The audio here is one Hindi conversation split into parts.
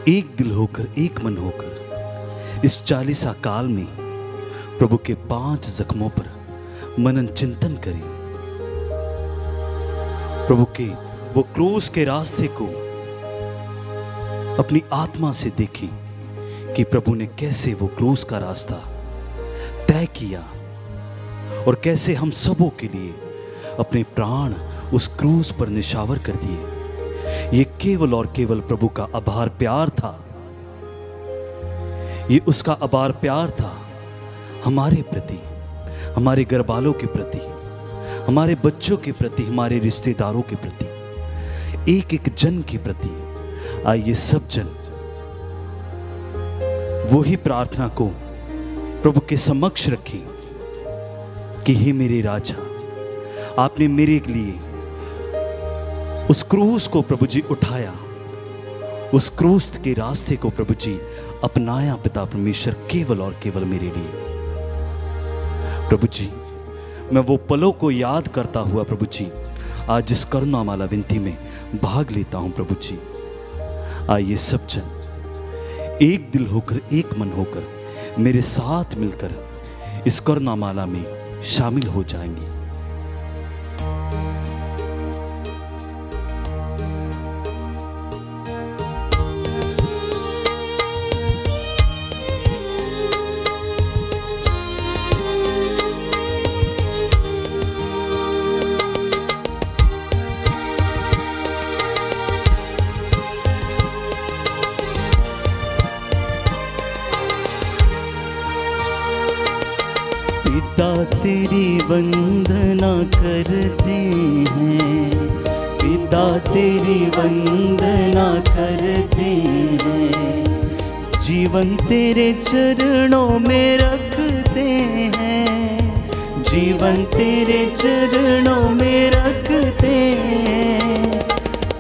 एक दिल होकर, एक मन होकर इस 40 काल में प्रभु के 5 जख्मों पर मनन चिंतन करें। प्रभु के वो क्रूस के रास्ते को अपनी आत्मा से देखें कि प्रभु ने कैसे वो क्रूस का रास्ता तय किया और कैसे हम सबों के लिए अपने प्राण उस क्रूस पर निछावर कर दिए। ये केवल और केवल प्रभु का अपार प्यार था। ये उसका अपार प्यार था हमारे प्रति, हमारे घरवालों के प्रति, हमारे बच्चों के प्रति, हमारे रिश्तेदारों के प्रति, एक एक जन के प्रति। आइए सब जन वही प्रार्थना को प्रभु के समक्ष रखें कि हे मेरे राजा, आपने मेरे लिए उस क्रूस को प्रभु जी उठाया, उस क्रूस के रास्ते को प्रभु जी अपनाया पिता परमेश्वर केवल और केवल मेरे लिए। प्रभु जी, मैं वो पलों को याद करता हुआ प्रभु जी आज इस करुणामाला विनती में भाग लेता हूं। प्रभु जी, आइए सब जन एक दिल होकर, एक मन होकर मेरे साथ मिलकर इस करुणामाला में शामिल हो जाएंगे। पिता तेरी वंदना करते हैं, पिता तेरी वंदना करते हैं, जीवन तेरे चरणों में रखते हैं, जीवन तेरे चरणों में रखते हैं।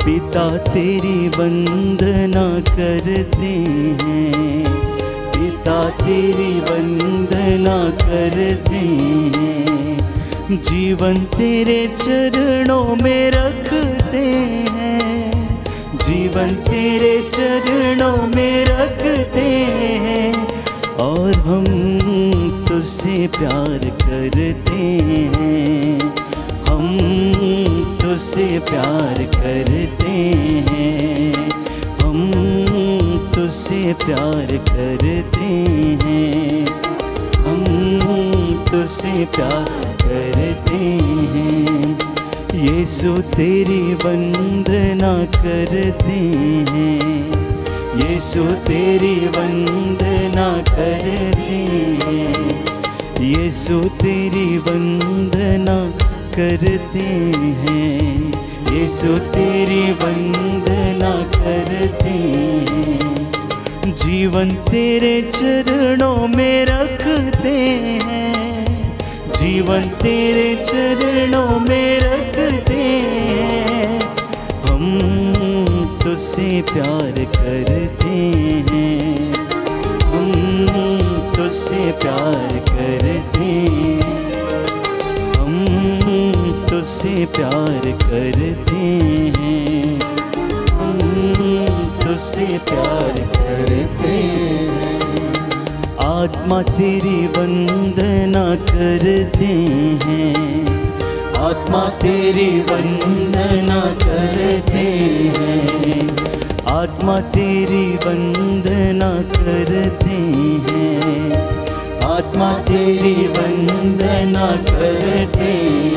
पिता तेरी वंदना करते हैं, पिता तेरी वंदना करते हैं, जीवन तेरे चरणों में रखते हैं, जीवन तेरे चरणों में रखते हैं। और हम तुझसे प्यार करते हैं, हम तुझसे प्यार करते हैं, हम तुझसे प्यार करते हैं, हम तुझसे प्यार करते हैं। यीशु तेरी वंदना करते हैं, यीशु तेरी वंदना करते हैं, यीशु तेरी वंदना करते हैं, यीशु तेरी वंदना करते हैं। जीवन तेरे चरणों में रखते हैं, जीवन तेरे चरणों में रखते हैं। हम तुझसे प्यार करते हैं, हम तुझसे प्यार करते हैं, हम तुझसे प्यार करते हैं, हम तुझसे प्यार करते हैं। आत्मा तेरी वंदना करते हैं, आत्मा तेरी वंदना करते हैं, आत्मा तेरी वंदना करते हैं, आत्मा तेरी वंदना करते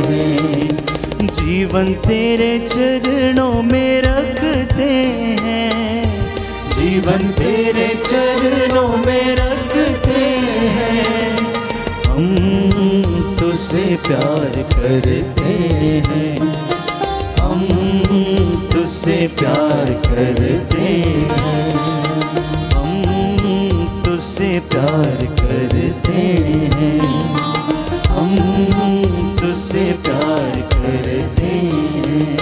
हैं। जीवन तेरे चरणों में रखते हैं, जीवन तेरे चरणों में रखते हैं। हम तुझसे प्यार करते हैं, हम तुझसे प्यार करते हैं, हम तुझसे प्यार करते हैं, हम तुझसे प्यार करते हैं।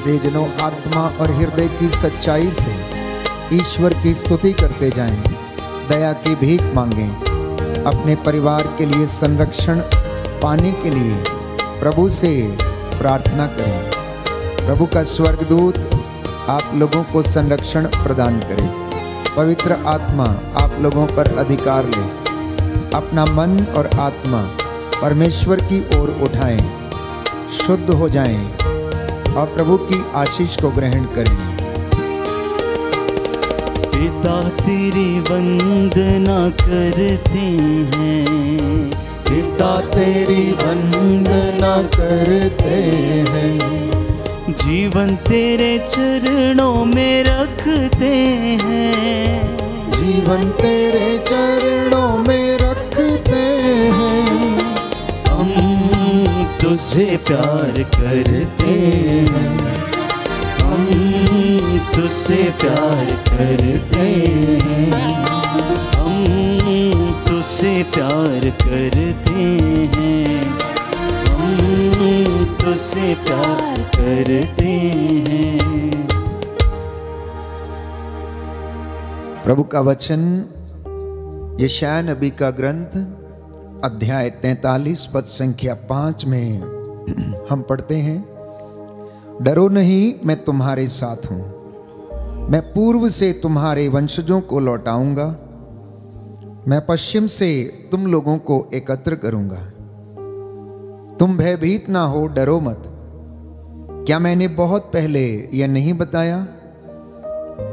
बेजनों आत्मा और हृदय की सच्चाई से ईश्वर की स्तुति करते जाएं, दया की भीख मांगें, अपने परिवार के लिए संरक्षण पाने के लिए प्रभु से प्रार्थना करें। प्रभु का स्वर्गदूत आप लोगों को संरक्षण प्रदान करे। पवित्र आत्मा आप लोगों पर अधिकार ले। अपना मन और आत्मा परमेश्वर की ओर उठाएं, शुद्ध हो जाएं और प्रभु की आशीष को ग्रहण करें। पिता तेरी वंदना करते हैं, पिता तेरी वंदना करते हैं, जीवन तेरे चरणों में रखते हैं, जीवन तेरे चरणों में रखते हैं। हम तुझसे प्यार करते हैं, हम तुझसे प्यार करते हैं, हम तुझसे प्यार करते हैं, हम तुझसे प्यार करते हैं। प्रभु का वचन यशायाह नबी का ग्रंथ अध्याय 43 पद संख्या 5 में हम पढ़ते हैं, डरो नहीं, मैं तुम्हारे साथ हूं, मैं पूर्व से तुम्हारे वंशजों को लौटाऊंगा, मैं पश्चिम से तुम लोगों को एकत्र करूंगा। तुम भयभीत ना हो, डरो मत। क्या मैंने बहुत पहले यह नहीं बताया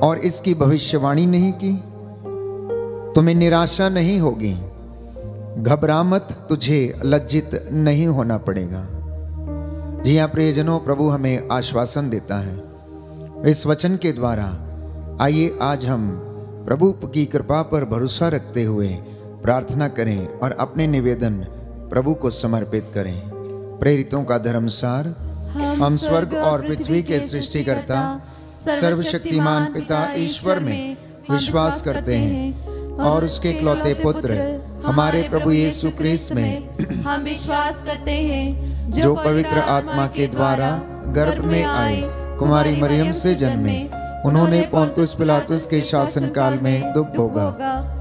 और इसकी भविष्यवाणी नहीं की? तुम्हें निराशा नहीं होगी, घबरा मत, तुझे लज्जित नहीं होना पड़ेगा। जी हाँ प्रियजनों, प्रभु हमें आश्वासन देता है इस वचन के द्वारा। आइए आज हम प्रभु की कृपा पर भरोसा रखते हुए प्रार्थना करें और अपने निवेदन प्रभु को समर्पित करें। प्रेरितों का धर्मसार, हम स्वर्ग और पृथ्वी के सृष्टिकर्ता सर्वशक्तिमान पिता ईश्वर में विश्वास करते हैं और उसके इकलौते पुत्र हमारे प्रभु यीशु क्रिस्त में हम विश्वास करते हैं, जो पवित्र आत्मा के द्वारा गर्भ में आए, कुमारी मरियम से जन्मे, उन्होंने पोंतुस पिलातुस के शासन काल में दुख भोगा,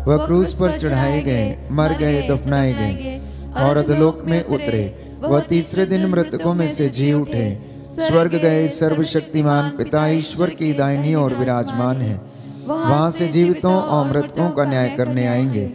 वह क्रूस पर चढ़ाए गए, मर गए, दफनाए गए और अधोलोक में उतरे, वह तीसरे दिन मृतकों में से जी उठे, स्वर्ग गए, सर्वशक्तिमान पिता ईश्वर की दाहिनी ओर विराजमान है, वहां से जीवितों और मृतकों का न्याय करने आएंगे।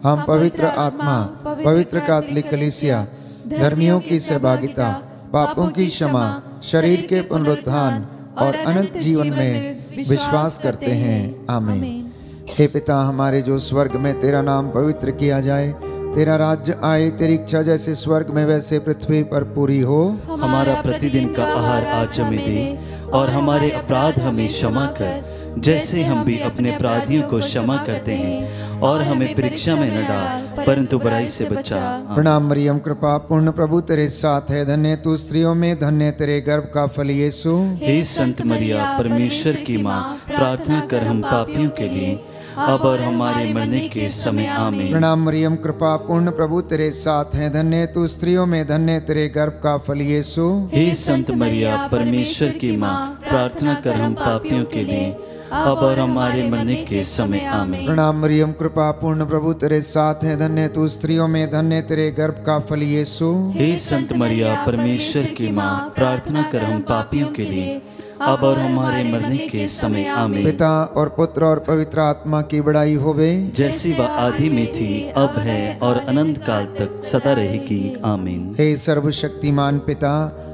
हम पवित्र आत्मा, पवित्र कैथोलिक कलीसिया, धर्मियों की सहभागिता, पापों की क्षमा, शरीर के पुनरुत्थान और अनंत जीवन में विश्वास करते हैं। आमीन। हे पिता हमारे जो स्वर्ग में, तेरा नाम पवित्र किया जाए, तेरा राज्य आए, तेरी इच्छा जैसे स्वर्ग में वैसे पृथ्वी पर पूरी हो। हमारा प्रतिदिन का आहार आज हमें दे और हमारे अपराध हमें क्षमा कर, जैसे हम भी अपने अपराधियों को क्षमा करते हैं, और हमें परीक्षा में न डाल परंतु बुराई से बचा। प्रणाम मरियम, कृपा पूर्ण प्रभु तेरे साथ है, धन्य तू स्त्रियों में, धन्य तेरे गर्भ का फल यीशु। हे संत मरिया परमेश्वर की माँ, प्रार्थना कर हम पापियों के लिए अब और हमारे मरने के समय। आमीन। प्रणाम मरियम, कृपा पूर्ण प्रभु तेरे साथ है, धन्य तू स्त्रियों में, धन्य तेरे गर्भ का फल यीशु। हे संत मरिया परमेश्वर की माँ, प्रार्थना कर हम पापियों के लिए अब और हमारे मरने के समय। आमीन। प्रणाम मरियम, कृपा पूर्ण प्रभु तेरे साथ है, धन्य तू स्त्रियों में, धन्य तेरे गर्भ का फल यीशु। हे संत मरिया परमेश्वर की माँ, प्रार्थना कर हम पापियों के लिए अब और हमारे मरने के समय। आमीन। पिता और पुत्र और पवित्र आत्मा की बड़ाई होवे, जैसी वह आदि में थी, अब है और अनंत काल तक सदा रहेगी। आमीन। हे सर्वशक्तिमान पिता,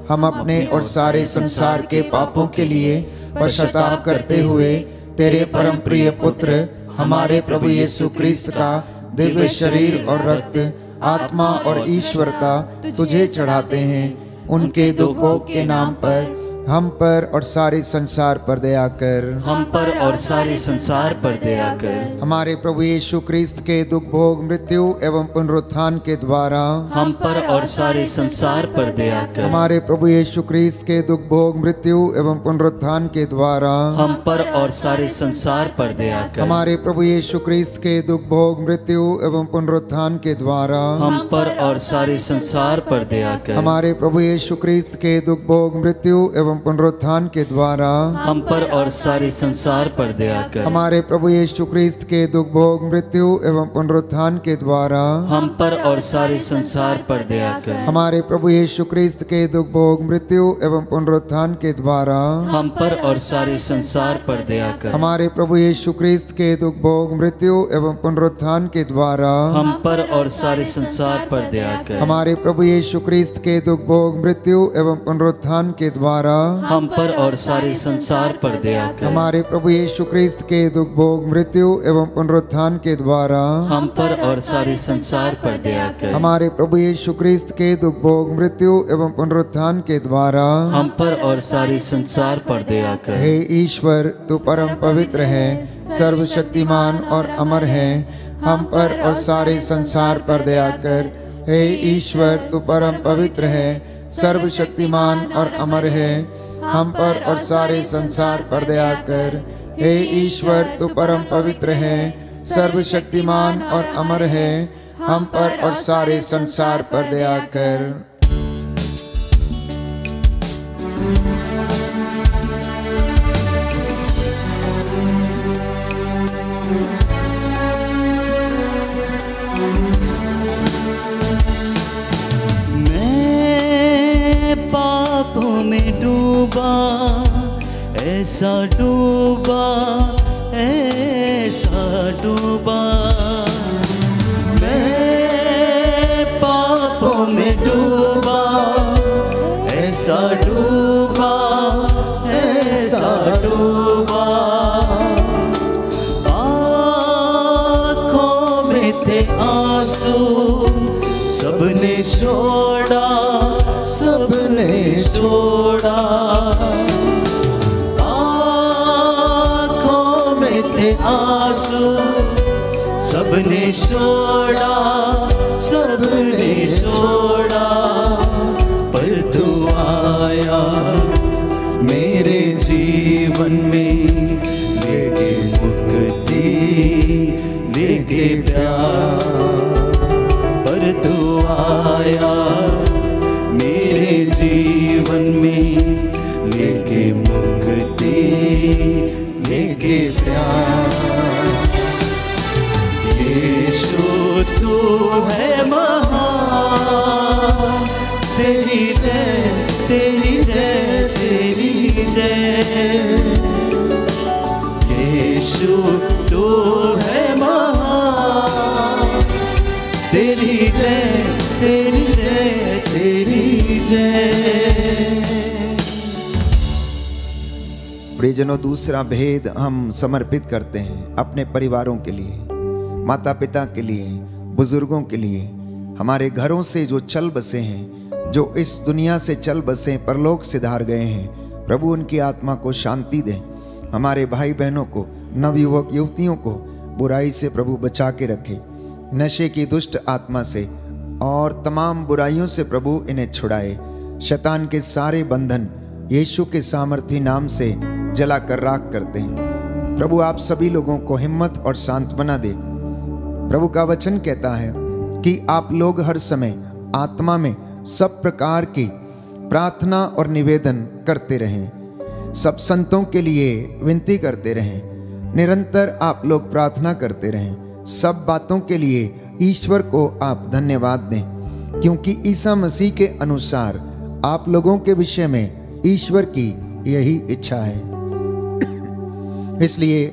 हम अपने और सारे संसार के पापों के लिए पश्चाताप करते हुए तेरे परम प्रिय पुत्र हमारे प्रभु यीशु क्रिस्त का दिव्य शरीर और रक्त, आत्मा और ईश्वरता तुझे चढ़ाते हैं। उनके दुखों के नाम पर हम पर और सारे संसार पर दया कर। हम पर और सारे संसार पर दया कर। हमारे प्रभु यीशु क्रिस्त के दुख भोग, मृत्यु एवं पुनरुत्थान के द्वारा हम पर और सारे संसार पर दया कर। हमारे प्रभु यीशु क्रिस्त के दुख भोग, मृत्यु एवं पुनरुत्थान के द्वारा हम पर और सारे संसार पर दया कर। हमारे प्रभु यीशु क्रिस्त के दुख भोग, मृत्यु एवं पुनरुत्थान के द्वारा हम पर और सारे संसार पर दया कर। हमारे प्रभु यीशु क्रिस्त के दुख भोग, मृत्यु एवं पुनरुत्थान के द्वारा हम पर और सारे संसार पर दया कर। हमारे प्रभु यीशु क्रिस्त के दुख भोग मृत्यु एवं पुनरुत्थान के द्वारा हम पर और सारे संसार पर दया कर। हमारे प्रभु यीशु क्रिस्त के दुख भोग मृत्यु एवं पुनरुत्थान के द्वारा हम पर और सारे संसार पर दया कर। हमारे प्रभु यीशु क्रिस्त के दुख भोग मृत्यु एवं पुनरुत्थान के द्वारा हम पर और सारे संसार पर दया कर। हमारे प्रभु यीशु क्रिस्त के दुख भोग मृत्यु एवं पुनरुत्थान के द्वारा हम पर और सारे संसार पर दया कर। हमारे प्रभु यीशु क्रिस्त के दुख भोग मृत्यु एवं पुनरुत्थान के द्वारा हम पर और सारे संसार पर दया कर। हमारे प्रभु यीशु क्रिस्त के दुख भोग मृत्यु एवं पुनरुत्थान के द्वारा हम पर और सारे संसार पर दया कर। हे ईश्वर, तू परम पवित्र है, सर्वशक्तिमान और अमर है, हम पर और सारे संसार पर दया कर। हे ईश्वर, तू परम पवित्र है, सर्वशक्तिमान और अमर है, हम पर और सारे संसार पर दया कर। हे ईश्वर, तू परम पवित्र है, सर्वशक्तिमान और अमर है, हम पर और सारे संसार पर दया कर। पापों में डूबा, ऐसा डूबा, ऐसा डूबा, मैं पापों में डूबा, ऐसा डूबा, ऐसा डूबा, आँखों में थे आंसू, सबने छोड़ा, सबने छोड़ा, आँखों में थे आंसू, सबने छोड़ा, सबने छोड़ा, पर तू आया मेरे जीवन में, लेके मुक्ति, लेके प्यार, पर तू आया मेरे जीवन में, लेके मुक्ति, लेके प्यार। यीशु तू है महान, तेरी जय, तेरी जय, तेरी जय। यीशु तू है महान, तेरी जय, तेरी जय, तेरी जय। प्रियजनों, दूसरा भेद हम समर्पित करते हैं अपने परिवारों के लिए, माता पिता के लिए, बुजुर्गों के लिए, हमारे घरों से जो चल बसे हैं, जो इस दुनिया से चल बसे परलोक सिधार गए हैं। प्रभु उनकी आत्मा को शांति दें। हमारे भाई बहनों को, नवयुवक युवतियों को बुराई से प्रभु बचा के रखे, नशे की दुष्ट आत्मा से और तमाम बुराइयों से प्रभु इन्हें छुड़ाए। शैतान के सारे बंधन यीशु के सामर्थी नाम से जलाकर राख करते हैं। प्रभु आप सभी लोगों को हिम्मत और सांत्वना दे। प्रभु का वचन कहता है कि आप लोग हर समय आत्मा में सब प्रकार की प्रार्थना और निवेदन करते रहें, सब संतों के लिए विनती करते रहें, निरंतर आप लोग प्रार्थना करते रहें। सब बातों के लिए ईश्वर को आप धन्यवाद दें, क्योंकि ईसा मसीह के अनुसार आप लोगों के विषय में ईश्वर की यही इच्छा है। इसलिए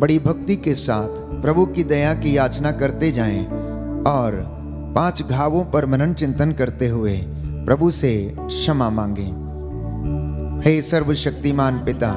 बड़ी भक्ति के साथ प्रभु की दया की याचना करते जाएं और 5 घावों पर मनन चिंतन करते हुए प्रभु से क्षमा मांगें। हे सर्वशक्तिमान पिता,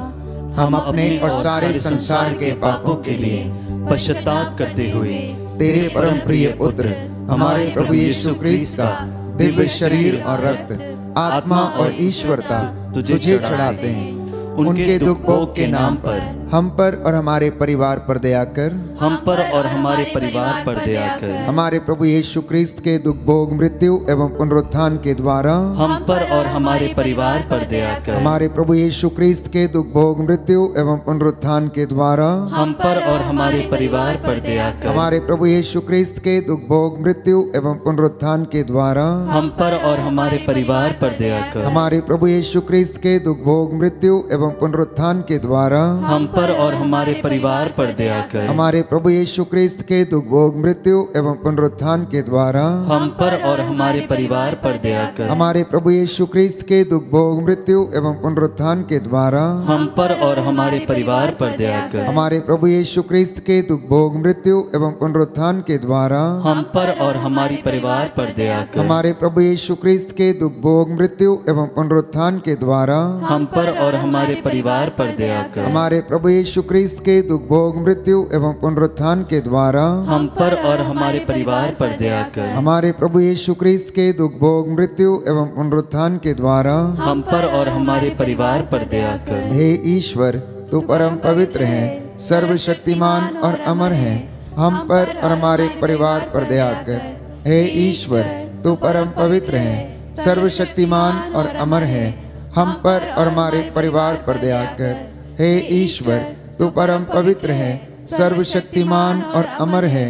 हम अपने और सारे संसार के पापों के लिए पश्चाताप करते हुए तेरे परम प्रिय पुत्र हमारे प्रभु यीशु क्रिस्त का दिव्य शरीर और रक्त, आत्मा और ईश्वरता तुझे चढ़ाते हैं। उनके दुख भोग के नाम पर हम पर और हमारे परिवार पर दया कर, हम पर और हमारे परिवार पर दया कर। हमारे प्रभु यीशु क्रिस्त के दुख भोग मृत्यु एवं पुनरुत्थान के द्वारा हम पर और हमारे परिवार पर दया कर। हमारे प्रभु यीशु क्रिस्त के दुख भोग मृत्यु एवं पुनरुत्थान के द्वारा हम पर और हमारे परिवार पर दया कर। हमारे प्रभु यीशु क्रिस्त के दुख भोग मृत्यु एवं पुनरुत्थान के द्वारा हम पर और हमारे परिवार पर दया कर। हमारे प्रभु यीशु क्रिस्त के दुख भोग मृत्यु एवं पुनरुत्थान के द्वारा हम पर और हमारे परिवार पर दया कर। हमारे प्रभु यीशु क्रिस्त के दुख भोग मृत्यु एवं पुनरुत्थान के द्वारा हम पर और हमारे परिवार पर दया कर। हमारे प्रभु यीशु क्रिस्त के दुख भोग मृत्यु एवं पुनरुत्थान के द्वारा हम पर और हमारे परिवार पर दया कर। हमारे प्रभु यीशु क्रिस्त के दुख भोग मृत्यु एवं पुनरुत्थान के द्वारा हम पर और हमारे परिवार पर दया कर। हमारे प्रभु यीशु क्रिस्त के दुख भोग मृत्यु एवं पुनरुत्थान के द्वारा हम पर और हमारे परिवार पर दया कर। हमारे प्रभु यीशु क्रिस्त के दुख भोग मृत्यु एवं पुनरुत्थान के द्वारा हम पर और हमारे परिवार पर दया कर। हमारे प्रभु यीशु क्रिस्त के दुख भोग मृत्यु एवं पुनरुत्थान के द्वारा हम पर और हमारे परिवार पर दया कर। हे ईश्वर, तू परम पवित्र है, सर्वशक्तिमान और अमर है, हम पर और हमारे परिवार पर दया कर। हे ईश्वर, तू परम पवित्र है, सर्वशक्तिमान और अमर है, हम पर और हमारे परिवार पर दया कर। हे ईश्वर, तू परम पवित्र है, सर्वशक्तिमान और अमर है,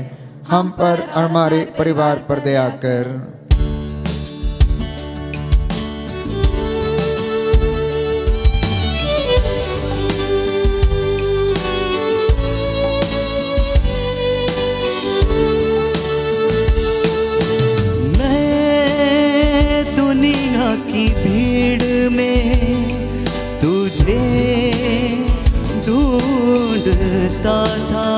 हम पर और हमारे परिवार पर दया कर। मैं दुनिया की भीड़ में तुझे ढूंढता था,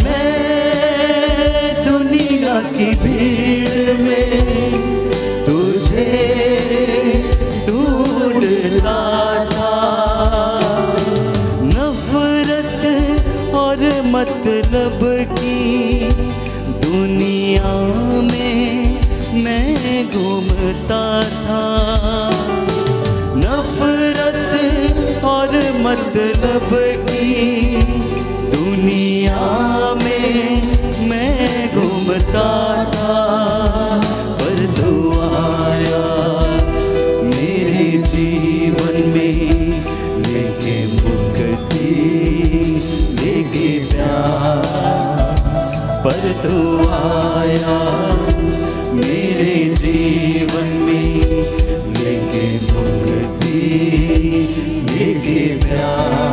मैं दुनिया की भीड़ में तुझे ढूंढता था। नफरत और मतलब की दुनिया में मैं घूमता था, नफरत और मतलब की दुनिया में मैं घूमता था। पर तू आया मेरे जीवन में, लेके मुक्ति लेके प्यार। पर तू आया मेरे जीवन में, लेके मुक्ति लेके प्यार।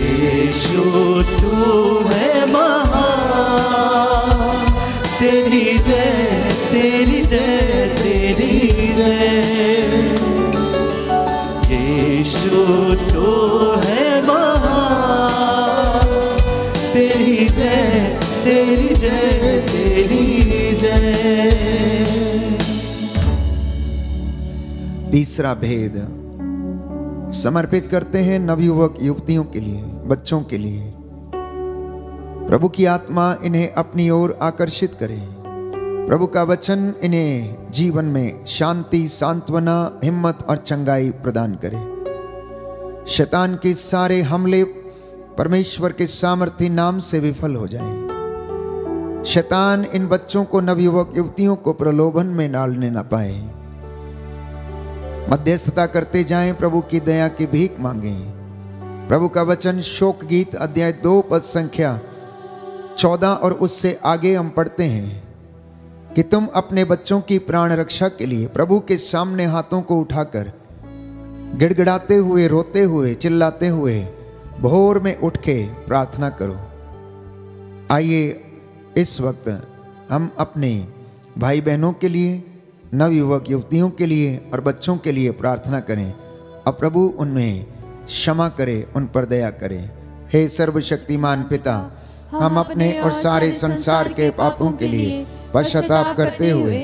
यीशु तू है महान, तेरी जय तेरी जय तेरी जय। यीशु तू है महान, तेरी जय तेरी जय तेरी जय। तीसरा भेद समर्पित करते हैं नवयुवक युवतियों के लिए, बच्चों के लिए। प्रभु की आत्मा इन्हें अपनी ओर आकर्षित करे, प्रभु का वचन इन्हें जीवन में शांति, सांत्वना, हिम्मत और चंगाई प्रदान करे। शैतान के सारे हमले परमेश्वर के सामर्थी नाम से विफल हो जाएं। शैतान इन बच्चों को, नवयुवक युवतियों को प्रलोभन में डालने न पाए। मध्यस्थता करते जाएं, प्रभु की दया की भीख मांगें। प्रभु का वचन शोक गीत अध्याय 2 पद संख्या 14 और उससे आगे हम पढ़ते हैं कि तुम अपने बच्चों की प्राण रक्षा के लिए प्रभु के सामने हाथों को उठाकर गिड़गिड़ाते हुए, रोते हुए, चिल्लाते हुए भोर में उठ के प्रार्थना करो। आइए इस वक्त हम अपने भाई बहनों के लिए, नवयुवक युवतियों के लिए और बच्चों के लिए प्रार्थना करें और प्रभु उनमें क्षमा करे, उन पर दया करे। हे सर्वशक्तिमान पिता, हम अपने और सारे संसार के पापों के लिए पश्चाताप करते हुए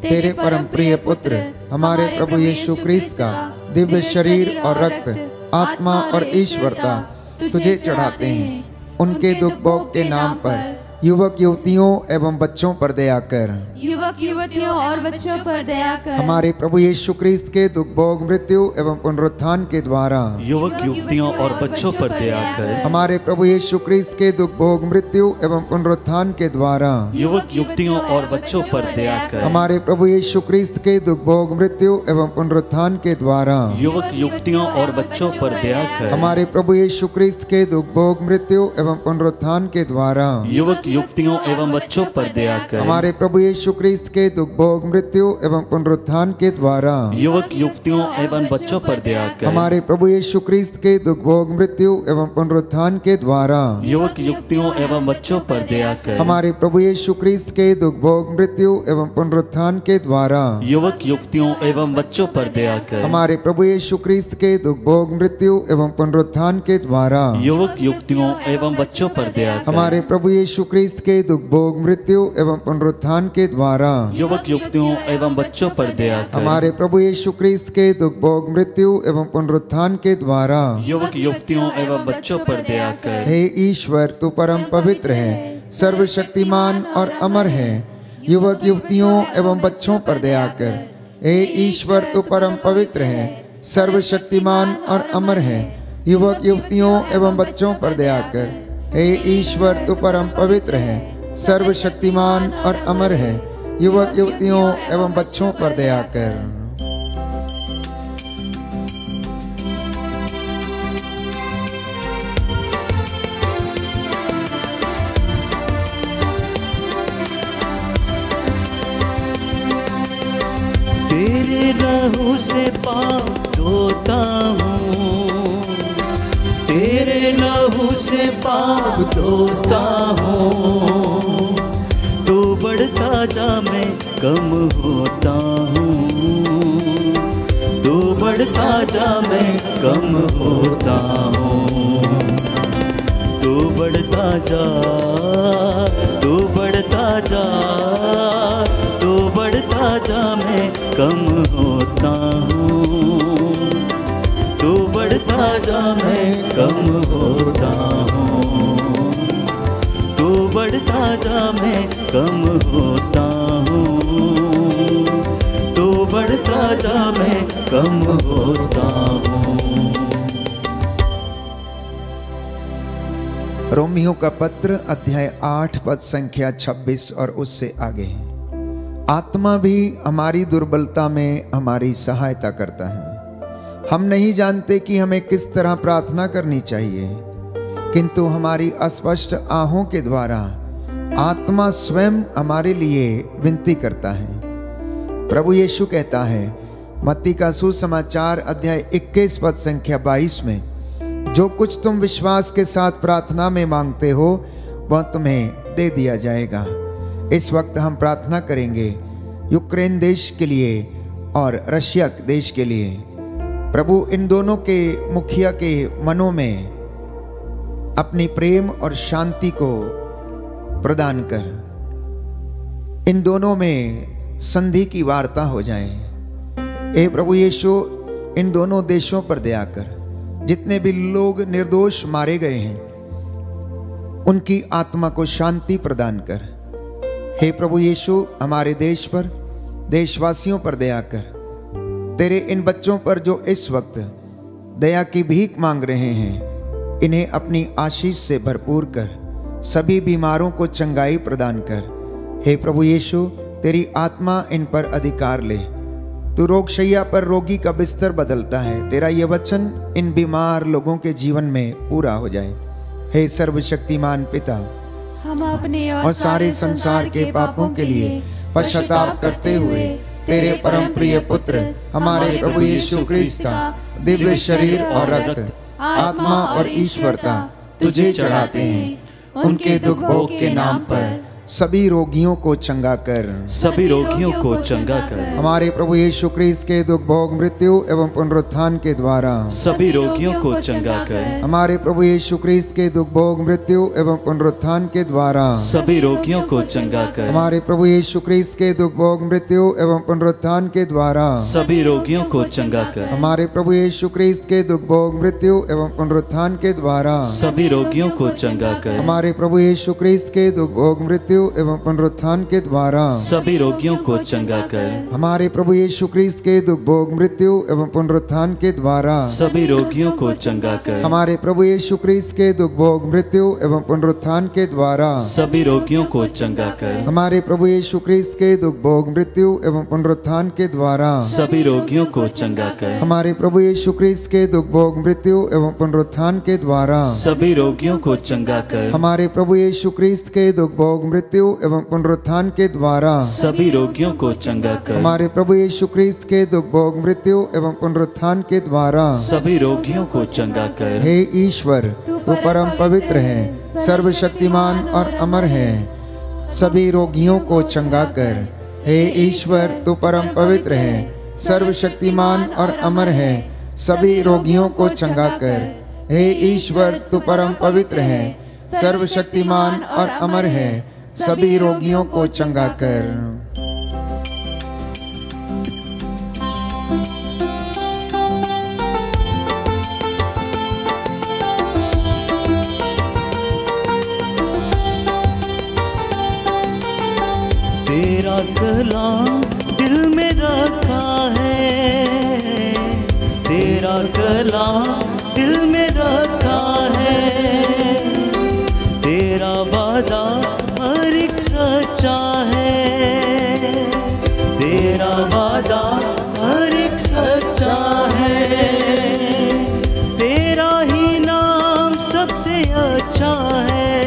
तेरे परम प्रिय पुत्र हमारे प्रभु यीशु क्रिस्त का दिव्य शरीर और रक्त, आत्मा और ईश्वरता तुझे चढ़ाते हैं। उनके दुख भोग के नाम पर युवक युवतियों एवं बच्चों पर दया कर। युवक युवतियों और बच्चों पर दया कर। हमारे प्रभु यीशु क्रिस्त के दुख भोग मृत्यु एवं पुनरुत्थान के द्वारा युवक युवतियों और बच्चों पर दया कर। हमारे प्रभु यीशु क्रिस्त के दुख भोग मृत्यु एवं पुनरुत्थान के द्वारा युवक युवतियों और बच्चों पर दया कर। हमारे प्रभु यीशु क्रिस्त के दुख भोग मृत्यु एवं पुनरुत्थान के द्वारा युवक युवतियों और बच्चों पर दया कर। हमारे प्रभु यीशु क्रिस्त के दुख भोग मृत्यु एवं पुनरुत्थान के द्वारा युवक युवतियों एवं बच्चों पर दया कर। हमारे प्रभु यीशु क्रिस्त के दुख भोग मृत्यु एवं पुनरुत्थान के द्वारा युवक युवतियों एवं बच्चों पर दया कर। हमारे प्रभु यीशु क्रिस्त के दुख भोग मृत्यु एवं पुनरुत्थान के द्वारा युवक युवतियों एवं बच्चों पर दया कर। हमारे प्रभु यीशु क्रिस्त के दुख भोग मृत्यु एवं पुनरुत्थान के द्वारा युवक युवतियों एवं बच्चों पर दया कर। हमारे प्रभु यीशु क्रिस्त के दुख भोग मृत्यु एवं पुनरुत्थान के द्वारा युवक युवतियों एवं बच्चों पर दया कर। हमारे प्रभु यीशु क्रिस्त के दुख भोग मृत्यु एवं पुनरुत्थान के द्वारा युवक युवतियों एवं बच्चों पर दया कर। हमारे प्रभु यीशु क्रिस्त के दुख भोग मृत्यु एवं पुनरुत्थान के द्वारा युवक युवतियों एवं बच्चों पर दया कर। हे ईश्वर, तू परम पवित्र है, सर्वशक्तिमान और अमर है, युवक युवतियों एवं बच्चों पर दया कर। हे ईश्वर, तू परम पवित्र है, सर्वशक्तिमान और अमर है, युवक युवतियों एवं बच्चों पर दया कर। हे ईश्वर, तू परम पवित्र है, सर्वशक्तिमान और अमर है, युवक युवतियों एवं बच्चों पर दया कर। तेरे लहू से पाप धोता हूँ, तेरे लहू से पाप धोता हूँ, तू बढ़ता जा मैं कम होता हूँ, तू बढ़ता जा मैं कम होता हूँ, तू बढ़ता जा, तू बढ़ता जा, तू बढ़ता जा मैं कम होता हूँ, तू बढ़ता जा मैं कम होता हूँ, तू बढ़ता जा मैं कम होता हूँ, तू बढ़ता जा मैं कम होता हूँ। रोमियो का पत्र अध्याय 8 पद संख्या 26 और उससे आगे। आत्मा भी हमारी दुर्बलता में हमारी सहायता करता है। हम नहीं जानते कि हमें किस तरह प्रार्थना करनी चाहिए, किंतु हमारी अस्पष्ट आहों के द्वारा आत्मा स्वयं हमारे लिए विनती करता है। प्रभु यीशु कहता है मत्ती का सुसमाचार अध्याय 21 पद संख्या 22 में, जो कुछ तुम विश्वास के साथ प्रार्थना में मांगते हो वह तुम्हें दे दिया जाएगा। इस वक्त हम प्रार्थना करेंगे यूक्रेन देश के लिए और रशिया देश के लिए। प्रभु इन दोनों के मुखिया के मनों में अपनी प्रेम और शांति को प्रदान कर, इन दोनों में संधि की वार्ता हो जाए। हे प्रभु यीशु, इन दोनों देशों पर दया कर। जितने भी लोग निर्दोष मारे गए हैं उनकी आत्मा को शांति प्रदान कर। हे प्रभु यीशु, हमारे देश पर, देशवासियों पर दया कर। तेरे इन बच्चों पर जो इस वक्त दया की भीख मांग रहे हैं, इन्हें अपनी आशीष से भरपूर कर। सभी बीमारों को चंगाई प्रदान कर। हे प्रभु यीशु, तेरी आत्मा इन पर अधिकार ले। तू रोगशैया पर रोगी का बिस्तर बदलता है। तेरा ये वचन इन बीमार लोगों के जीवन में पूरा हो जाए। हे सर्वशक्तिमान पिता, हम अपने और सारे संसार के पापों के लिए पश्चाताप करते हुए तेरे परम प्रिय पुत्र हमारे प्रभु यीशु क्रिस्त का दिव्य शरीर और रक्त, आत्मा और ईश्वरता तुझे चढ़ाते हैं। उनके दुख भोग के नाम पर सभी रोगियों को चंगा कर। सभी रोगियों को चंगा कर। हमारे प्रभु यीशु क्रिस्त के दुख भोग मृत्यु एवं पुनरुत्थान के द्वारा सभी रोगियों को चंगा कर। हमारे प्रभु यीशु क्रिस्त के दुख भोग मृत्यु एवं पुनरुत्थान के द्वारा सभी रोगियों को चंगा कर। हमारे प्रभु यीशु क्रिस्त के दुख भोग मृत्यु एवं पुनरुत्थान के द्वारा सभी रोगियों को चंगा कर। हमारे प्रभु यीशु क्रिस्त के दुख भोग मृत्यु एवं पुनरुत्थान के द्वारा सभी रोगियों को चंगा कर। हमारे प्रभु यीशु क्रिस्त के दुख भोग मृत्यु एवं पुनरुत्थान के द्वारा सभी रोगियों को चंगा कर। हमारे प्रभु यीशु क्रिस्त के दुख भोग मृत्यु एवं पुनरुत्थान के द्वारा सभी रोगियों को चंगा कर। हमारे प्रभु यीशु क्रिस्त के दुख भोग मृत्यु एवं पुनरुत्थान के द्वारा सभी रोगियों को चंगा कर। हमारे प्रभु यीशु क्रिस्त के दुख भोग मृत्यु एवं पुनरुत्थान के द्वारा सभी रोगियों को चंगा कर। हमारे प्रभु यीशु क्रिस्त के दुख भोग मृत्यु एवं पुनरुत्थान के द्वारा सभी रोगियों को चंगा कर। हमारे प्रभु यीशु क्रिस्त के दुख भोग मृत्यु एवं पुनरुत्थान के द्वारा सभी रोगियों को चंगा कर। हमारे प्रभु यीशु क्रिस्त के दुख भोग मृत्यु एवं पुनरुत्थान के द्वारा सभी रोगियों को चंगा कर। हे ईश्वर, तू परम पवित्र है, सर्वशक्तिमान और अमर है, सभी रोगियों को चंगा कर। हे ईश्वर, तू परम पवित्र है, सर्वशक्तिमान और अमर है, सभी रोगियों को चंगा कर। हे ईश्वर, तू परम पवित्र है, सर्वशक्तिमान और अमर है, सभी रोगियों को चंगा कर। तेरा कलाम दिल में रखा है, तेरा कलाम दिल में रखा है, तेरा वादा हर एक सच्चा है, तेरा वादा हर एक सच्चा है, तेरा ही नाम सबसे अच्छा है,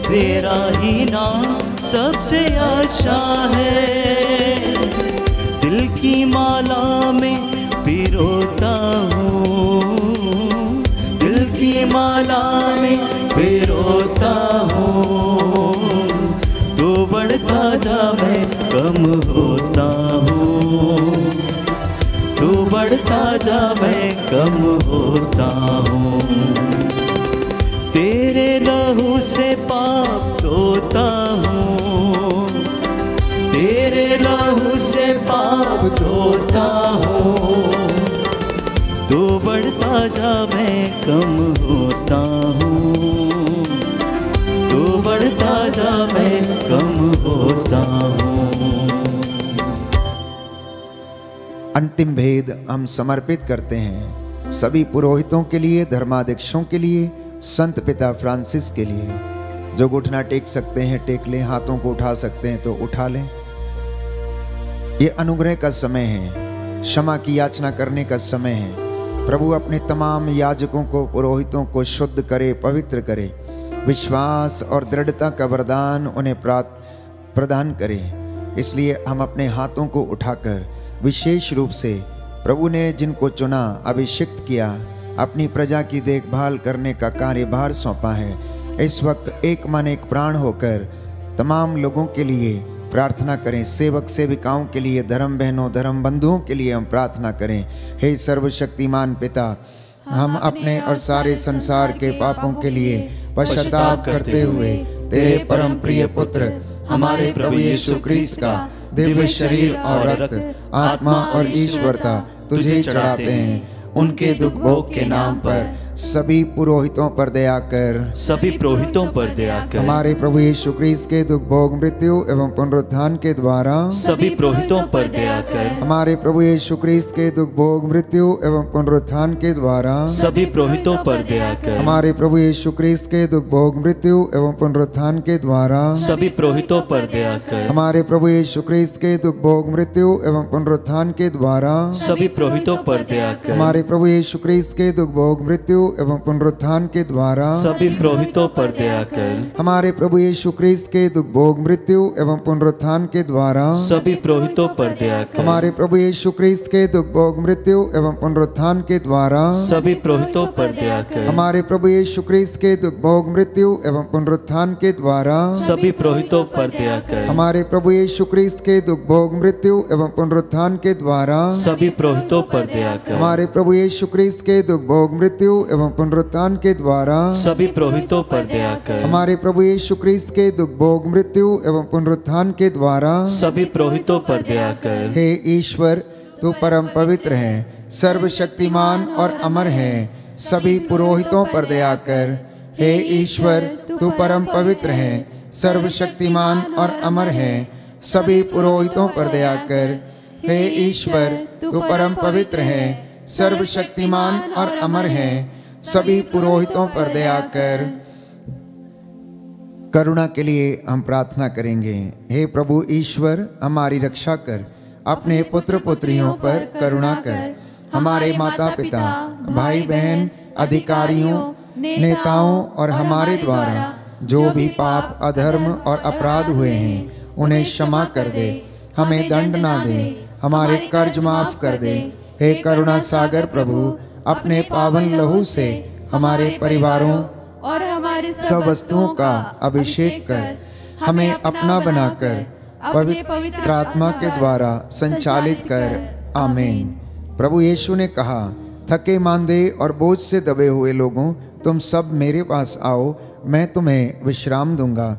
तेरा ही नाम सबसे अच्छा है। दिल की माला में पिरोता हूँ, दिल की माला में पिरोता हूँ, तो बढ़ता जा मैं कम होता हूँ, तो बढ़ता जा मैं कम होता हूँ। तेरे लहू से पाप धोता हूँ, तेरे लहू से पाप धोता हूँ, तो बढ़ता जा मैं कम होता हूँ, तो बढ़ता जा मैं कम होता हूँ। अंतिम भेद हम समर्पित करते हैं सभी पुरोहितों के लिए, धर्माध्यक्षों के लिए, संत पिता फ्रांसिस के लिए। जो घुटना टेक सकते हैं टेक लें, हाथों को उठा सकते हैं तो उठा लें। ये अनुग्रह का समय है, क्षमा की याचना करने का समय है। प्रभु अपने तमाम याजकों को, पुरोहितों को शुद्ध करे, पवित्र करे, विश्वास और दृढ़ता का वरदान उन्हें प्रदान करे। इसलिए हम अपने हाथों को उठाकर विशेष रूप से प्रभु ने जिनको चुना, अभिषिक्त किया, अपनी प्रजा की देखभाल करने का कार्यभार सौंपा है, इस वक्त एक मन एक प्राण होकर तमाम लोगों के लिए प्रार्थना करें। सेवक सेविकाओं के लिए, धर्म बहनों, धर्म बंधुओं के लिए हम प्रार्थना करें। हे सर्वशक्तिमान पिता, हम अपने और सारे संसार के पापों के लिए पश्चाताप करते हुए तेरे परम प्रिय पुत्र हमारे प्रभु यीशु क्रिस्त का दिव्य शरीर और रक्त, आत्मा और ईश्वरता तुझे चढ़ाते हैं। उनके दुख भोग के नाम पर सभी पुरोहितों पर दया कर, सभी पुरोहितों पर दया कर। हमारे प्रभु यीशु क्रिस्त के दुख भोग मृत्यु एवं पुनरुत्थान के द्वारा सभी पुरोहितों पर दया कर। हमारे प्रभु यीशु क्रिस्त के दुख भोग मृत्यु एवं पुनरुत्थान के द्वारा सभी पुरोहितों पर दया कर। हमारे प्रभु यीशु क्रिस्त के दुख भोग मृत्यु एवं पुनरुत्थान के द्वारा सभी पुरोहितों पर दया कर। हमारे प्रभु यीशु क्रिस्त के दुख भोग मृत्यु एवं पुनरुत्थान के द्वारा सभी पुरोहितों पर दया कर। हमारे प्रभु यीशु क्रिस्त के दुख भोग मृत्यु एवं पुनरुत्थान के द्वारा सभी पुरोहितों पर दया कर। हमारे प्रभु यीशु क्रिस्त के दुख भोग मृत्यु एवं पुनरुत्थान के द्वारा सभी पुरोहितों पर दया कर। हमारे प्रभु यीशु क्रिस्त के दुख भोग मृत्यु एवं पुनरुत्थान के द्वारा सभी पुरोहितों पर दया कर। हमारे प्रभु यीशु क्रिस्त के दुख भोग मृत्यु एवं पुनरुत्थान के द्वारा सभी पुरोहितों पर दया कर। हमारे प्रभु यीशु क्रिस्त के दुख भोग मृत्यु एवं पुनरुत्थान के द्वारा सभी पुरोहितों पर दया कर। हमारे प्रभु यीशु क्रिस्त के दुख भोग मृत्यु एवं पुनरुत्थान के द्वारा सभी पुरोहितों पर दया कर। हमारे प्रभु यीशु क्रिस्त के दुख भोग मृत्यु एवं पुनरुत्थान के द्वारा सभी पुरोहितों पर दया कर। हे ईश्वर, तू परम पवित्र है, सर्वशक्तिमान और अमर है, सभी पुरोहितों पर दया कर। हे ईश्वर, तू परम पवित्र है, सर्वशक्तिमान और अमर है, सभी पुरोहितों पर दया कर। हे ईश्वर, तू परम पवित्र है, सर्वशक्तिमान और अमर है, सभी पुरोहितों पर दया कर। करुणा के लिए हम प्रार्थना करेंगे। हे प्रभु ईश्वर, हमारी रक्षा कर, अपने पुत्र पुत्रियों पर करुणा कर। हमारे माता पिता, भाई बहन, अधिकारियों, नेताओं और हमारे द्वारा जो भी पाप, अधर्म और अपराध हुए हैं उन्हें क्षमा कर दे, हमें दंड ना दे, हमारे कर्ज माफ कर दे। हे करुणा सागर प्रभु, अपने पावन लहू से हमारे परिवारों और हमारे सब वस्तुओं का अभिषेक कर, हमें अपना बनाकर पवित्र आत्मा के द्वारा संचालित कर। आमीन। प्रभु यीशु ने कहा, थके मांदे और बोझ से दबे हुए लोगों, तुम सब मेरे पास आओ, मैं तुम्हें विश्राम दूंगा।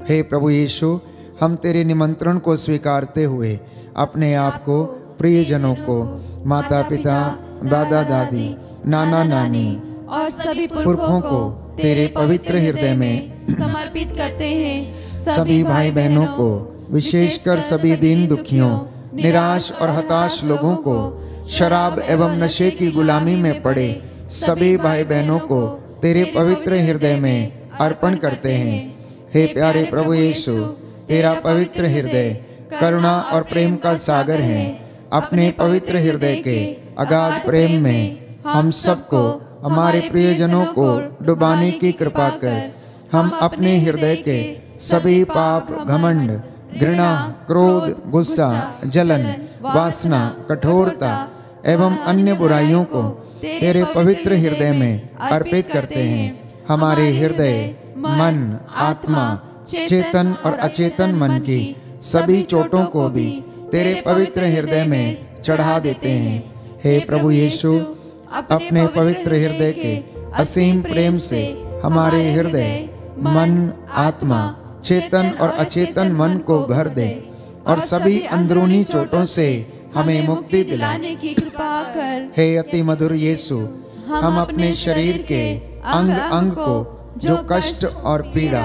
हे प्रभु यीशु, हम तेरे निमंत्रण को स्वीकारते हुए अपने आप को, प्रियजनों को, माता पिता, दादा दादी, नाना नानी और सभी पुरखों को तेरे पवित्र हृदय में समर्पित करते हैं। सभी भाई बहनों को, विशेषकर सभी दीन दुखियों, निराश और हताश लोगों को, शराब एवं नशे की गुलामी में पड़े सभी भाई बहनों को तेरे पवित्र हृदय में अर्पण करते हैं। हे प्यारे प्रभु यीशु, तेरा पवित्र हृदय करुणा और प्रेम का सागर है। अपने पवित्र हृदय के अगाध प्रेम में हम सबको, हमारे प्रियजनों को डुबाने की कृपा कर। हम अपने हृदय के सभी पाप, घमंड, घृणा, क्रोध, गुस्सा, जलन, वासना, कठोरता एवं अन्य बुराइयों को तेरे पवित्र हृदय में अर्पित करते हैं। हमारे हृदय, मन, आत्मा, चेतन और अचेतन मन की सभी चोटों को भी तेरे पवित्र हृदय में चढ़ा देते हैं। हे प्रभु यीशु, अपने पवित्र हृदय के असीम प्रेम से हमारे हृदय, मन, आत्मा, चेतन और अचेतन मन को भर दे और सभी अंदरूनी चोटों से हमें मुक्ति दिलाने की कृपा कर। हे अति मधुर यीशु, हम अपने शरीर के अंग अंग को जो कष्ट और पीड़ा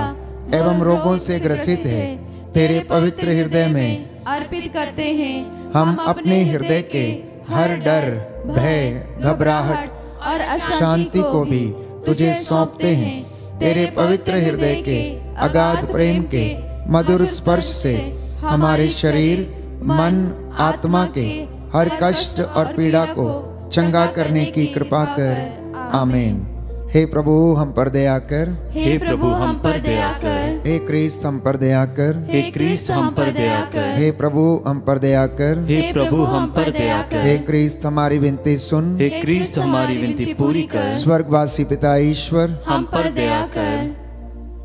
एवं रोगों से ग्रसित है तेरे पवित्र हृदय में अर्पित करते हैं। हम अपने हृदय के हर डर, भय, घबराहट और अशांति को भी तुझे सौंपते हैं। तेरे पवित्र हृदय के अगाध प्रेम के मधुर स्पर्श से हमारे शरीर, मन, आत्मा के हर कष्ट और पीड़ा को चंगा करने की कृपा कर। आमीन। हे प्रभु, हम पर दया कर। हे प्रभु, हम पर दया कर। हे क्रिस्त, हम पर दया कर। हे क्रिस्त, हम पर दया कर। हे प्रभु, हम पर दया कर। हे प्रभु, हम पर दया कर। हे क्रिस्त, हमारी विनती सुन। हे क्रिस्त, हमारी विनती पूरी कर। स्वर्गवासी पिता ईश्वर, हम पर दया कर।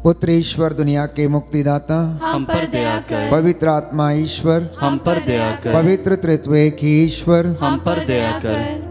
पुत्र ईश्वर, दुनिया के मुक्तिदाता, हम पर दया कर। पवित्र आत्मा ईश्वर, हम पर दया कर। पवित्र त्रित्व एक ही ईश्वर, हम पर दया कर।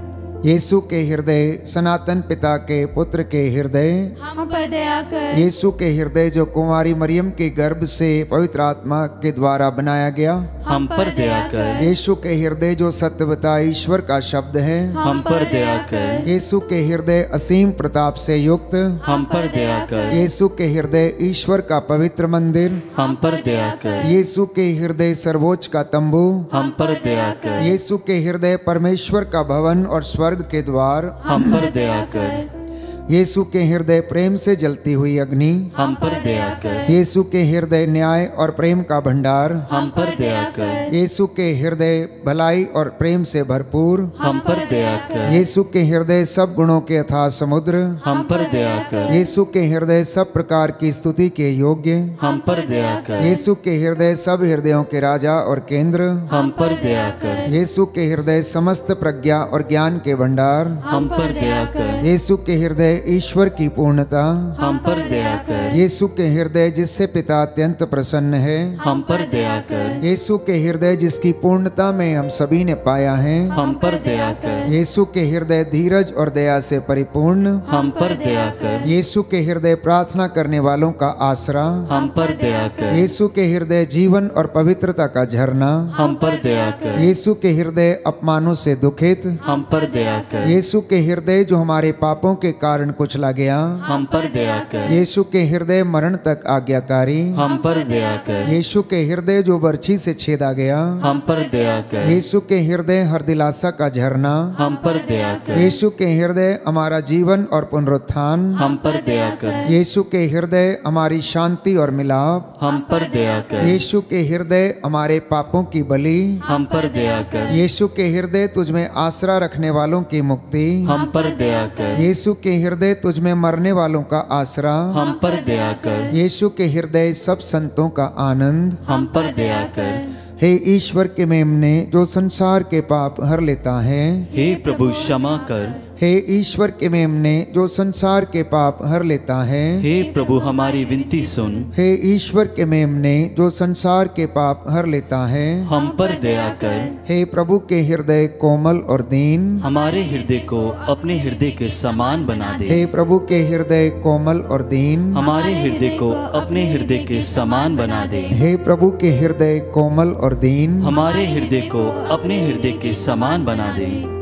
यीशु के हृदय, सनातन पिता के पुत्र के हृदय, हम पर दया कर। यीशु के हृदय जो कुंवारी मरियम के गर्भ से पवित्र आत्मा के द्वारा बनाया गया, हम पर दया कर। यीशु के हृदय जो सत्यवता ईश्वर का शब्द है, हम पर दया कर। यीशु के हृदय असीम प्रताप से युक्त, हम पर दया कर। यीशु के हृदय ईश्वर का पवित्र मंदिर, हम पर दया कर। यीशु के हृदय सर्वोच्च का तंबू, हम पर दया कर। यीशु के हृदय परमेश्वर का भवन और स्वर्ग के द्वार, हम पर दया कर। यीशु के हृदय प्रेम से जलती हुई अग्नि, हम पर दया कर। यीशु के हृदय न्याय और प्रेम का भंडार, हम पर दया कर। यीशु के हृदय भलाई और प्रेम से भरपूर, हम पर दया कर। यीशु के हृदय सब गुणों के अथाह समुद्र, हम पर दया कर। यीशु के हृदय सब प्रकार की स्तुति के योग्य, हम पर दया कर। यीशु के हृदय सब हृदयों के राजा और केंद्र, हम पर दया कर। यीशु के हृदय समस्त प्रज्ञा और ज्ञान के भंडार, हम पर दया कर। यीशु के हृदय ईश्वर की पूर्णता, हम पर दया कर। यीशु के हृदय जिससे पिता अत्यंत प्रसन्न है, हम पर दया कर। यीशु के हृदय जिसकी पूर्णता में हम सभी ने पाया है, हम पर दया कर। यीशु के हृदय धीरज और दया से परिपूर्ण, हम पर दया कर। यीशु के हृदय प्रार्थना करने वालों का आसरा, हम पर दया कर। यीशु के हृदय जीवन और पवित्रता का झरना, हम पर दया कर। यीशु के हृदय अपमानों से दुखित, हम पर दया कर। यीशु के हृदय जो हमारे पापों के कारण कुचला गया, हम पर दया कर। यीशु के हृदय मरण तक आज्ञाकारी, हम पर दया कर। यीशु के हृदय जो बर्छी से छेदा गया, हम पर दया कर। यीशु के हृदय हर दिलासा का झरना, हम पर दया कर। यीशु के हृदय हमारा जीवन और पुनरुत्थान, हम पर दया कर। यीशु के हृदय हमारी शांति और मिलाप, हम पर दया कर। यीशु के हृदय हमारे पापों की बलि, हम पर दया कर। यीशु के हृदय तुझमें आसरा रखने वालों की मुक्ति, हम पर दया कर। यीशु के हृदय तुझमें मरने वालों का आसरा, हम पर दया कर। यीशु के हृदय सब संतों का आनंद, हम पर दया कर। हे ईश्वर के मेमने जो संसार के पाप हर लेता है, हे प्रभु क्षमा कर। हे ईश्वर के मेमने जो संसार के पाप हर लेता है, हे प्रभु हमारी विनती सुन। हे ईश्वर के मेमने जो संसार के पाप हर लेता है, हम पर दया कर। हे प्रभु के हृदय कोमल और दीन, हमारे हृदय को अपने हृदय के समान बना दे। हे प्रभु के हृदय कोमल और दीन, हमारे हृदय को अपने हृदय के समान बना दे। हे प्रभु के हृदय कोमल और दीन, हमारे हृदय को अपने हृदय के समान बना दे।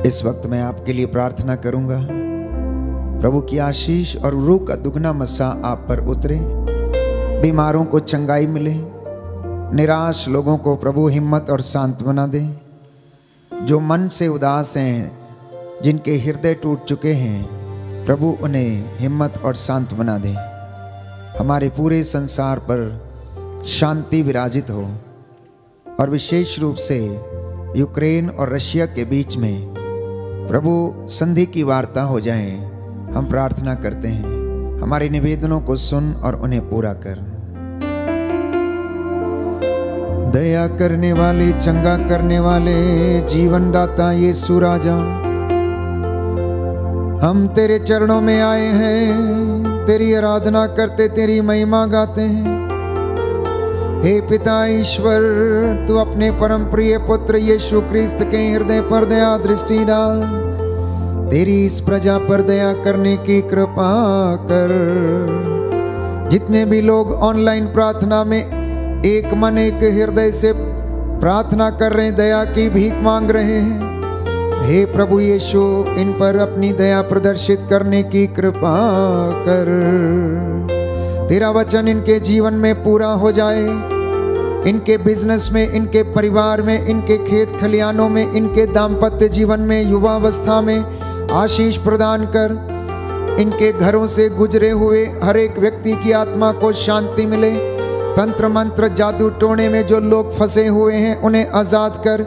इस वक्त मैं आपके लिए प्रार्थना करूंगा, प्रभु की आशीष और रूह का दुगना मस्सा आप पर उतरे, बीमारों को चंगाई मिले, निराश लोगों को प्रभु हिम्मत और सांत्वना दे, जो मन से उदास हैं, जिनके हृदय टूट चुके हैं, प्रभु उन्हें हिम्मत और सांत्वना दे। हमारे पूरे संसार पर शांति विराजित हो और विशेष रूप से यूक्रेन और रशिया के बीच में प्रभु संधि की वार्ता हो जाए, हम प्रार्थना करते हैं। हमारे निवेदनों को सुन और उन्हें पूरा कर। दया करने वाले, चंगा करने वाले, जीवन दाता यीशु राजा, हम तेरे चरणों में आए हैं, तेरी आराधना करते, तेरी महिमा गाते हैं। हे पिता ईश्वर, तू अपने परम प्रिय पुत्र यीशु क्रिस्त के हृदय पर दया दृष्टि डाल, तेरी इस प्रजा पर दया करने की कृपा कर। जितने भी लोग ऑनलाइन प्रार्थना में एक मन एक हृदय से प्रार्थना कर रहे हैं, दया की भीख मांग रहे हैं, हे प्रभु यीशु, इन पर अपनी दया प्रदर्शित करने की कृपा कर। तेरा वचन इनके जीवन में पूरा हो जाए, इनके बिजनेस में, इनके परिवार में, इनके खेत खलियानों में, इनके दाम्पत्य जीवन में, युवावस्था में आशीष प्रदान कर। इनके घरों से गुजरे हुए हर एक व्यक्ति की आत्मा को शांति मिले। तंत्र मंत्र जादू टोने में जो लोग फंसे हुए हैं, उन्हें आजाद कर।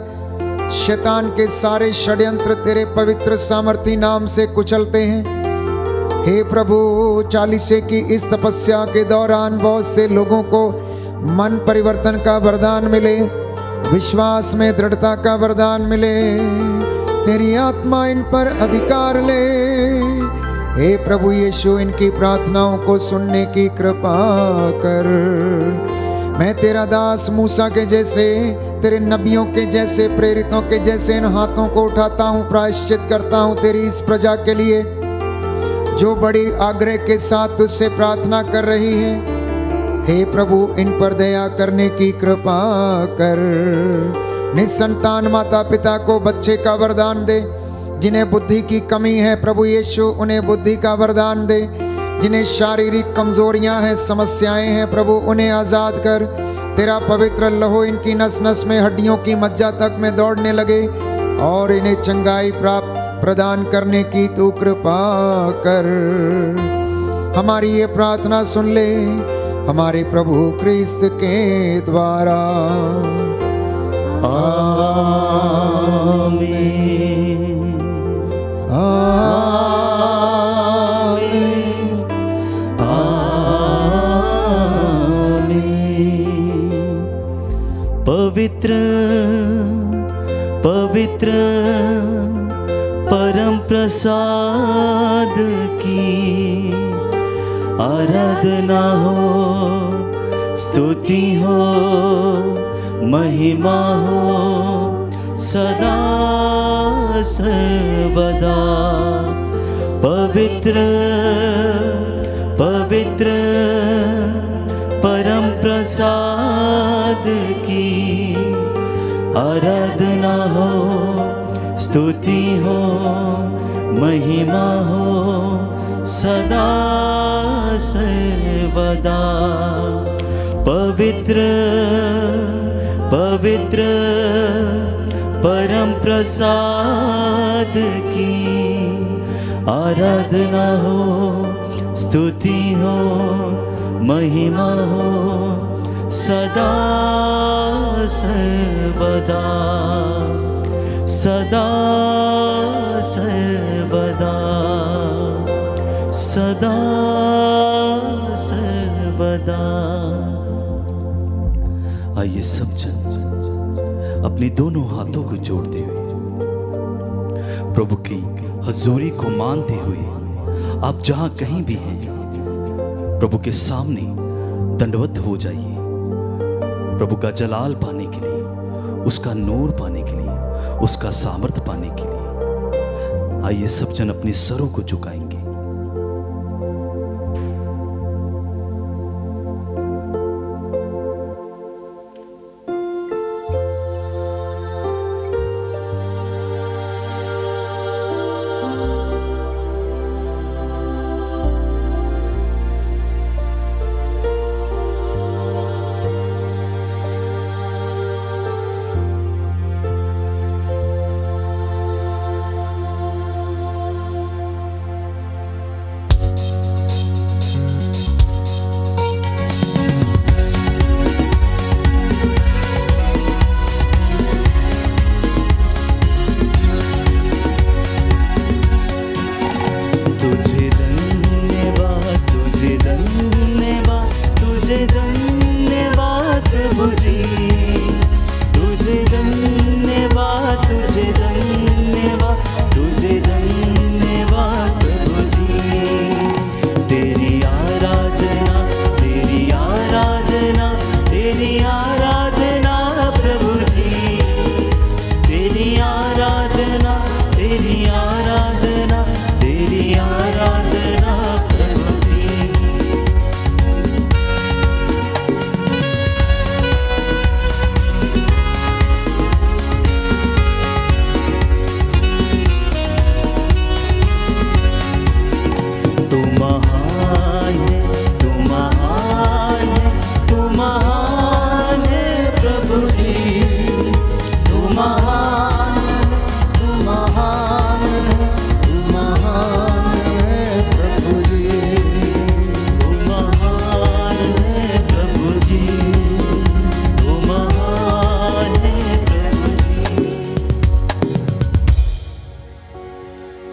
शैतान के सारे षड्यंत्र तेरे पवित्र सामर्थी नाम से कुचलते हैं। हे प्रभु, 40 की इस तपस्या के दौरान बहुत से लोगों को मन परिवर्तन का वरदान मिले, विश्वास में दृढ़ता का वरदान मिले। तेरी आत्मा इन पर अधिकार ले। हे प्रभु यीशु, इनकी प्रार्थनाओं को सुनने की कृपा कर। मैं तेरा दास मूसा के जैसे, तेरे नबियों के जैसे, प्रेरितों के जैसे इन हाथों को उठाता हूँ, प्रायश्चित करता हूँ तेरी इस प्रजा के लिए जो बड़ी आग्रह के साथ तुझसे प्रार्थना कर रही है। हे प्रभु, इन पर दया करने की कृपा कर। निसंतान माता पिता को बच्चे का वरदान दे। जिन्हें बुद्धि की कमी है प्रभु यीशु, उन्हें बुद्धि का वरदान दे। जिन्हें शारीरिक कमजोरियां हैं, समस्याएं हैं, प्रभु उन्हें आजाद कर। तेरा पवित्र लहू इनकी नस नस में, हड्डियों की मज्जा तक में दौड़ने लगे। और इन्हें चंगाई प्राप्त प्रदान करने की तू कृपा कर। हमारी ये प्रार्थना सुन ले हमारे प्रभु क्रिस्त के द्वारा। आमीन। आमीन। आमीन। पवित्र पवित्र परम प्रसाद की आराधना हो, स्तुति हो, महिमा हो सदा सर्वदा। पवित्र पवित्र परम प्रसाद की आराधना हो, स्तुति हो, महिमा हो सदा सर्वदा। पवित्र पवित्र परम प्रसाद की आराधना हो, स्तुति हो, महिमा हो सदा सर्वदा। सदा सर्वदा सदा सर्वदा। आइए सब जन अपने दोनों हाथों को जोड़ते हुए प्रभु की हजूरी को मानते हुए आप जहां कहीं भी हैं प्रभु के सामने दंडवत हो जाइए। प्रभु का जलाल पाने के लिए, उसका नूर पाने के लिए, उसका सामर्थ पाने के लिए आइए सब जन अपने सरों को झुकाएंगे।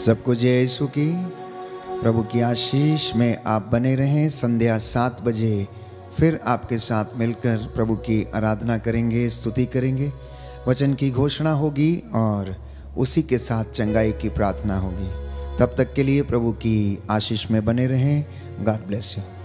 सबको जय यीशु की। प्रभु की आशीष में आप बने रहें। संध्या 7 बजे फिर आपके साथ मिलकर प्रभु की आराधना करेंगे, स्तुति करेंगे, वचन की घोषणा होगी और उसी के साथ चंगाई की प्रार्थना होगी। तब तक के लिए प्रभु की आशीष में बने रहें। God bless you.